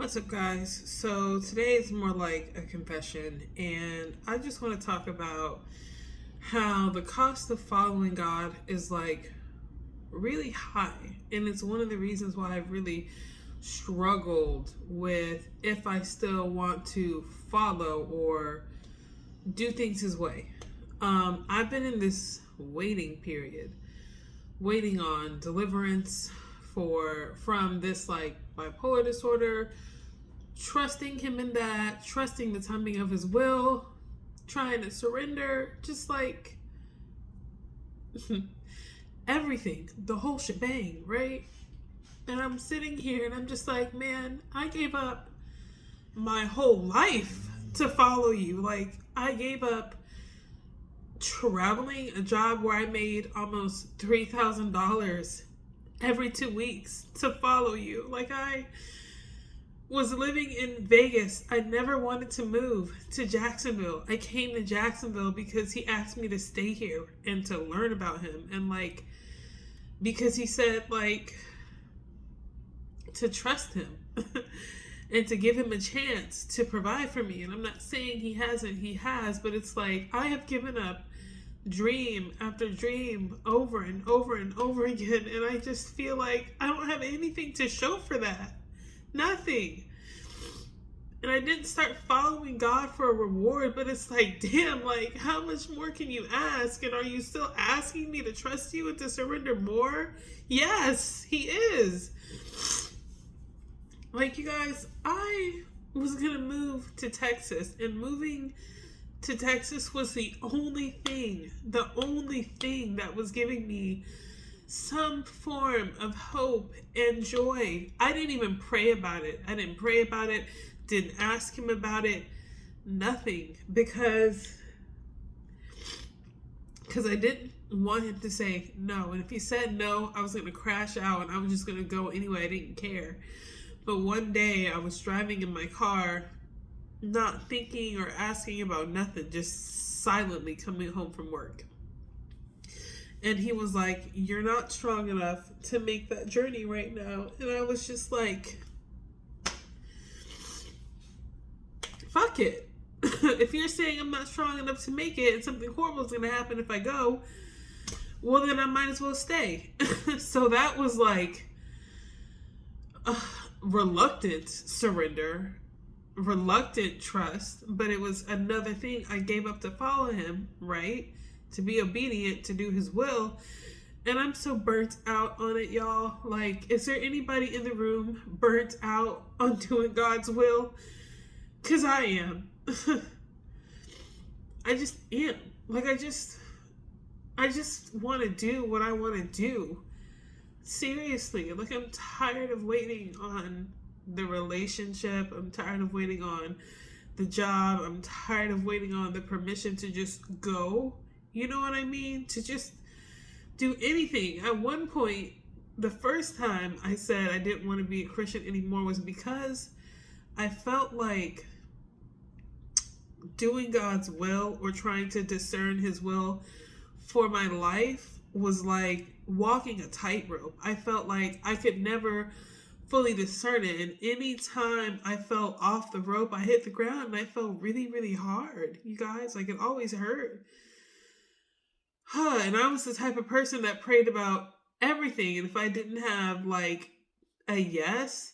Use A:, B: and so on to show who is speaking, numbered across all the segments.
A: What's up, guys? So today is more like a confession, and I just want to talk about how the cost of following God is like really high, and it's one of the reasons why I've really struggled with if I still want to follow or do things His way. I've been in this waiting period, waiting on deliverance from this like bipolar disorder, trusting him in that, trusting the timing of his will, trying to surrender, just like everything, the whole shebang, right? And I'm sitting here and I'm just like, man, I gave up my whole life to follow you. Like, I gave up traveling, a job where I made almost $3,000 every 2 weeks to follow you. Like, I was living in Vegas. I never wanted to move to Jacksonville. I came to Jacksonville because he asked me to stay here and to learn about him. And like, because he said like to trust him and to give him a chance to provide for me. And I'm not saying he hasn't, he has, but it's like I have given up dream after dream over and over and over again. And I just feel like I don't have anything to show for that. Nothing. And I didn't start following God for a reward, but it's like, damn, like, how much more can you ask? And are you still asking me to trust you and to surrender more? Yes, He is. Like, you guys, I was going to move to Texas, and moving to Texas was the only thing that was giving me some form of hope and joy. I didn't even pray about it. Didn't ask him about it, nothing, because I didn't want him to say no. And if he said no, I was going to crash out and I was just going to go anyway. I didn't care. But one day I was driving in my car, not thinking or asking about nothing, just silently coming home from work. And he was like, "You're not strong enough to make that journey right now." And I was just like, fuck it. If you're saying I'm not strong enough to make it and something horrible is going to happen if I go, well, then I might as well stay. So that was like reluctant surrender, reluctant trust, but it was another thing I gave up to follow him, right? To be obedient, to do his will. And I'm so burnt out on it, y'all. Like, is there anybody in the room burnt out on doing God's will? Because I am. I just am. Like, I just want to do what I want to do. Seriously. Like, I'm tired of waiting on the relationship. I'm tired of waiting on the job. I'm tired of waiting on the permission to just go. You know what I mean? To just do anything. At one point, the first time I said I didn't want to be a Christian anymore was because I felt like doing God's will or trying to discern His will for my life was like walking a tightrope. I felt like I could never fully discern it. And anytime I fell off the rope, I hit the ground and I fell really, really hard. You guys, like, it always hurt. And I was the type of person that prayed about everything. And if I didn't have like a yes,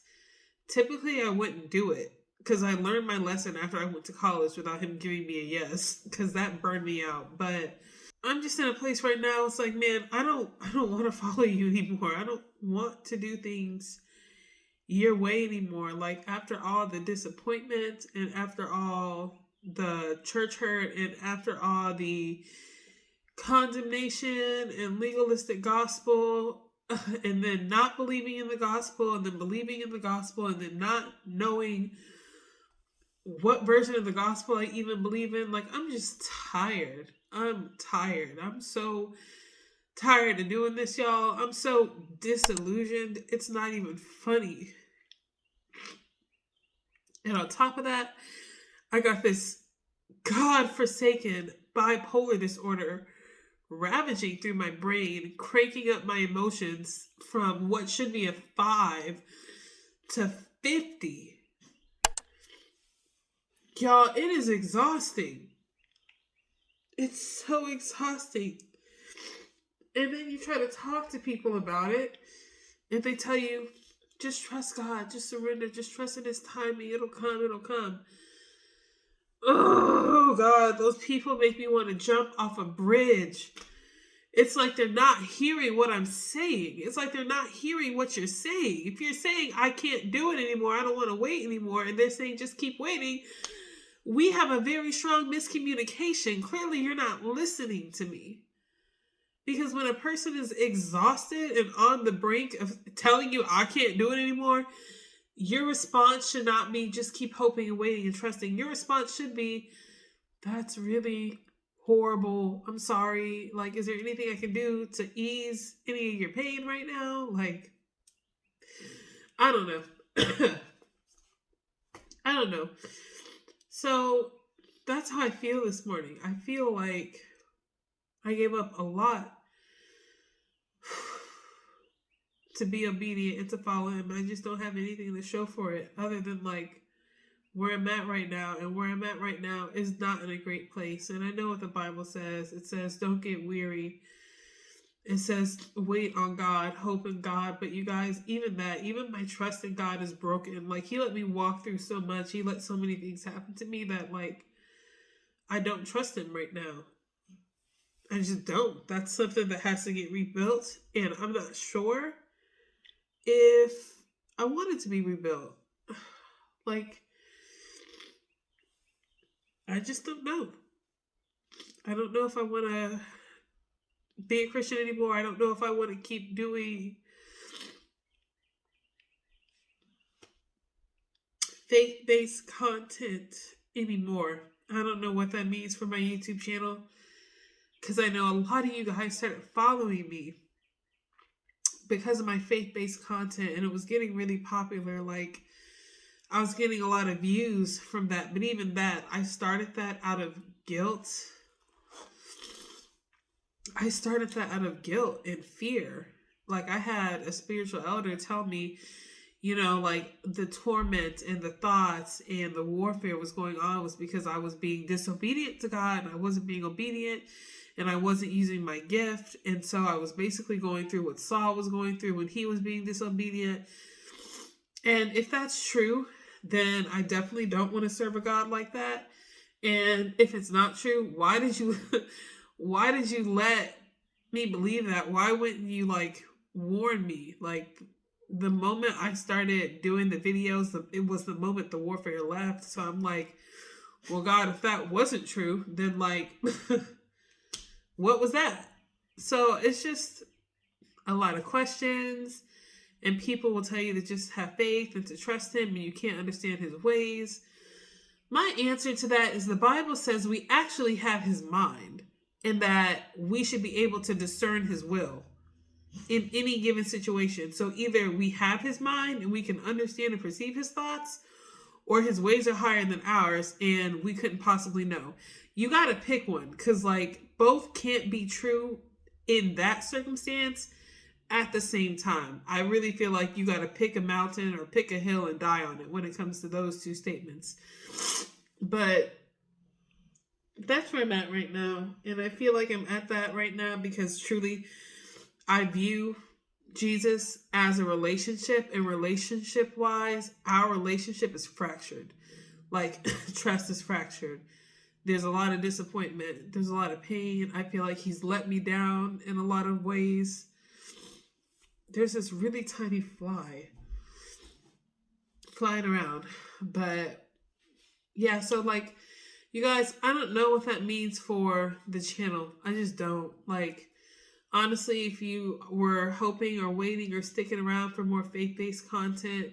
A: typically I wouldn't do it. Because I learned my lesson after I went to college without him giving me a yes. Because that burned me out. But I'm just in a place right now. It's like, man, I don't want to follow you anymore. I don't want to do things your way anymore. Like, after all the disappointment and after all the church hurt and after all the condemnation and legalistic gospel, and then not believing in the gospel and then believing in the gospel and then not knowing what version of the gospel I even believe in. Like, I'm just tired. I'm tired. I'm so tired of doing this, y'all. I'm so disillusioned. It's not even funny. And on top of that, I got this God-forsaken bipolar disorder ravaging through my brain, cranking up my emotions from what should be a 5 to 50. Y'all, it is exhausting. It's so exhausting. And then you try to talk to people about it, and they tell you, just trust God, just surrender, just trust in His timing. It'll come, it'll come. Oh, God, those people make me want to jump off a bridge. It's like they're not hearing what I'm saying. It's like they're not hearing what you're saying. If you're saying, I can't do it anymore, I don't want to wait anymore, and they're saying, just keep waiting, we have a very strong miscommunication. Clearly, you're not listening to me. Because when a person is exhausted and on the brink of telling you, I can't do it anymore, your response should not be just keep hoping and waiting and trusting. Your response should be, that's really horrible. I'm sorry. Like, is there anything I can do to ease any of your pain right now? Like, I don't know. I don't know. So that's how I feel this morning. I feel like I gave up a lot to be obedient and to follow Him. I just don't have anything to show for it other than like where I'm at right now. And where I'm at right now is not in a great place. And I know what the Bible says. It says, don't get weary. It says, wait on God, hope in God. But you guys, even my trust in God is broken. Like, He let me walk through so much. He let so many things happen to me that, like, I don't trust Him right now. I just don't. That's something that has to get rebuilt. And I'm not sure if I want it to be rebuilt. Like, I just don't know. I don't know if I want to be a Christian anymore. I don't know if I want to keep doing faith-based content anymore. I don't know what that means for my YouTube channel, because I know a lot of you guys started following me because of my faith-based content, and it was getting really popular. Like, I was getting a lot of views from that, but even that, I started that out of guilt. I started that out of guilt and fear. Like, I had a spiritual elder tell me, you know, like, the torment and the thoughts and the warfare was going on was because I was being disobedient to God, and I wasn't being obedient, and I wasn't using my gift. And so I was basically going through what Saul was going through when he was being disobedient. And if that's true, then I definitely don't want to serve a God like that. And if it's not true, why did you let me believe that? Why wouldn't you, like, warn me? Like, the moment I started doing the videos, it was the moment the warfare left. So I'm like, well, God, if that wasn't true, then, like, what was that? So it's just a lot of questions, and people will tell you to just have faith and to trust Him, and you can't understand His ways. My answer to that is the Bible says we actually have His mind, and that we should be able to discern His will in any given situation. So either we have His mind and we can understand and perceive His thoughts, or His ways are higher than ours and we couldn't possibly know. You got to pick one, because, like, both can't be true in that circumstance at the same time. I really feel like you got to pick a mountain or pick a hill and die on it when it comes to those two statements. But that's where I'm at right now. And I feel like I'm at that right now because truly I view Jesus as a relationship, and relationship wise, our relationship is fractured. Like, trust is fractured. There's a lot of disappointment. There's a lot of pain. I feel like He's let me down in a lot of ways. There's this really tiny fly flying around. But yeah, so, like, you guys, I don't know what that means for the channel. I just don't. Like, honestly, if you were hoping or waiting or sticking around for more faith-based content,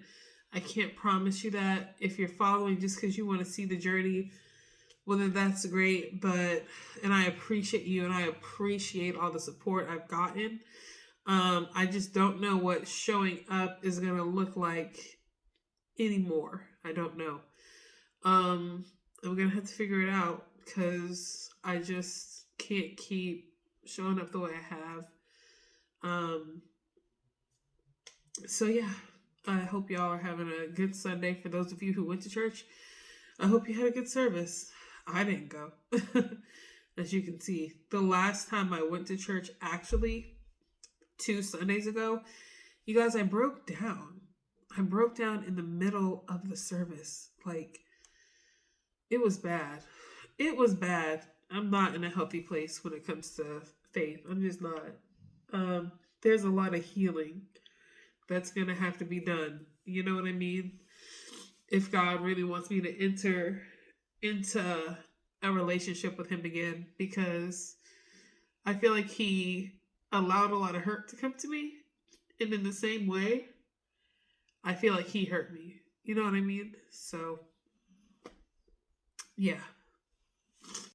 A: I can't promise you that. If you're following just because you want to see the journey, well, then that's great. And I appreciate you, and I appreciate all the support I've gotten. I just don't know what showing up is going to look like anymore. I don't know. I'm going to have to figure it out, because I just can't keep showing up the way I have. So yeah, I hope y'all are having a good Sunday. For those of you who went to church, I hope you had a good service. I didn't go. As you can see, the last time I went to church, actually, 2 Sundays ago, you guys, I broke down. I broke down in the middle of the service. Like, it was bad. It was bad. I'm not in a healthy place when it comes to faith. I'm just not. There's a lot of healing that's going to have to be done. You know what I mean? If God really wants me to enter into a relationship with Him again, because I feel like He allowed a lot of hurt to come to me. And in the same way, I feel like He hurt me. You know what I mean? So, yeah.